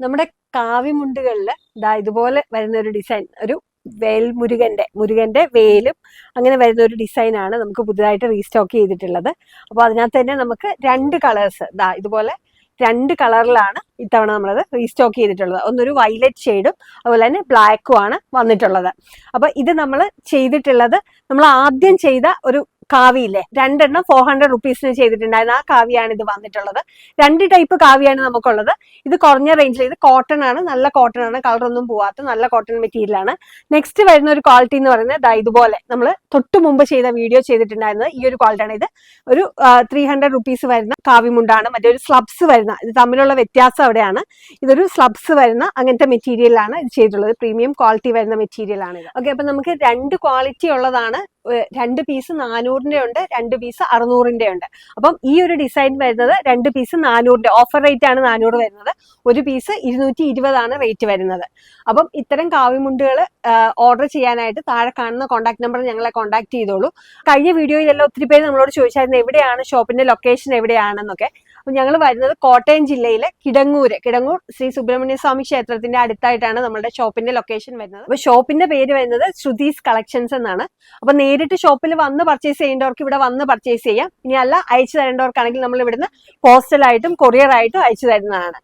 നമ്മുടെ കാവിമുണ്ടുകളിൽ ഇതുപോലെ വരുന്ന ഒരു ഡിസൈൻ, ഒരു മുരുകന്റെ വേലും അങ്ങനെ വരുന്ന ഒരു ഡിസൈനാണ് നമുക്ക് പുതുതായിട്ട് റീസ്റ്റോക്ക് ചെയ്തിട്ടുള്ളത്. അപ്പോൾ അതിനകത്ത് തന്നെ നമുക്ക് 2 കളേഴ്സ് ഇതുപോലെ 2 കളറിലാണ് ഇത്തവണ നമ്മളത് റീസ്റ്റോക്ക് ചെയ്തിട്ടുള്ളത്. ഒന്നൊരു വയലറ്റ് ഷെയ്ഡും അതുപോലെ തന്നെ ബ്ലാക്കും ആണ് വന്നിട്ടുള്ളത്. അപ്പൊ ഇത് നമ്മൾ ചെയ്തിട്ടുള്ളത്, നമ്മൾ ആദ്യം ചെയ്ത ഒരു കാവിയില്ലേ, 2 എണ്ണം 400 റുപ്പീസിന് ചെയ്തിട്ടുണ്ടായിരുന്നു. ആ കാവിയാണ് ഇത് വന്നിട്ടുള്ളത്. 2 ടൈപ്പ് കാവിയാണ് നമുക്കുള്ളത്. ഇത് കുറഞ്ഞ റേഞ്ചിൽ, ഇത് കോട്ടൺ ആണ്, നല്ല കോട്ടൺ ആണ്, കളറൊന്നും പോവാത്ത നല്ല കോട്ടൺ മെറ്റീരിയൽ ആണ്. നെക്സ്റ്റ് വരുന്ന ഒരു ക്വാളിറ്റി എന്ന് പറയുന്നത് ഇതുപോലെ നമ്മൾ തൊട്ട് മുമ്പ് ചെയ്ത വീഡിയോ ചെയ്തിട്ടുണ്ടായിരുന്നത് ഈ ഒരു ക്വാളിറ്റി ആണ്. ഇത് ഒരു 300 റുപ്പീസ് വരുന്ന കാവിമുണ്ടാണ്. മറ്റൊരു സ്ലബ്സ് വരുന്ന, ഇത് തമ്മിലുള്ള വ്യത്യാസം അവിടെയാണ്. ഇതൊരു സ്ലബ്സ് വരുന്ന അങ്ങനത്തെ മെറ്റീരിയലാണ് ഇത് ചെയ്തിട്ടുള്ളത്. പ്രീമിയം ക്വാളിറ്റി വരുന്ന മെറ്റീരിയൽ ആണ് ഇത്. ഓക്കെ, അപ്പൊ നമുക്ക് 2 ക്വാളിറ്റി ഉള്ളതാണ്. 2 പീസ് 400-ന്റെ ഉണ്ട്, 2 പീസ് 600-ന്റെ ഉണ്ട്. അപ്പം ഈ ഒരു ഡിസൈൻ വരുന്നത് 2 പീസ് 400-ന്റെ ഓഫർ റേറ്റ് ആണ് 400 വരുന്നത്. ഒരു പീസ് 220 ആണ് റേറ്റ് വരുന്നത്. അപ്പം ഇത്തരം കാവിമുണ്ടുകൾ ഓർഡർ ചെയ്യാനായിട്ട് താഴെ കാണുന്ന കോൺടാക്ട് നമ്പർ ഞങ്ങളെ കോൺടാക്ട് ചെയ്തോളൂ. കഴിഞ്ഞ വീഡിയോയിലെല്ലാം ഒത്തിരി പേര് നമ്മളോട് ചോദിച്ചായിരുന്നു എവിടെയാണ് ഷോപ്പിന്റെ ലൊക്കേഷൻ എവിടെയാണെന്നൊക്കെ. അപ്പൊ ഞങ്ങൾ വരുന്നത് കോട്ടയം ജില്ലയിലെ കിടങ്ങൂർ ശ്രീ സുബ്രഹ്മണ്യ സ്വാമി ക്ഷേത്രത്തിന്റെ അടുത്തായിട്ടാണ് നമ്മുടെ ഷോപ്പിന്റെ ലൊക്കേഷൻ വരുന്നത്. അപ്പൊ ഷോപ്പിന്റെ പേര് വരുന്നത് ശ്രുതീസ് കളക്ഷൻസ് എന്നാണ്. അപ്പൊ നേരിട്ട് ഷോപ്പിൽ വന്ന് പർച്ചേസ് ചെയ്യേണ്ടവർക്ക് ഇവിടെ വന്ന് പർച്ചേസ് ചെയ്യാം. ഇനി അല്ല, അയച്ചു തരേണ്ടവർക്കാണെങ്കിൽ നമ്മൾ ഇവിടുന്ന് പോസ്റ്റലായിട്ടും കൊറിയർ ആയിട്ടും അയച്ചു തരുന്നതാണ്.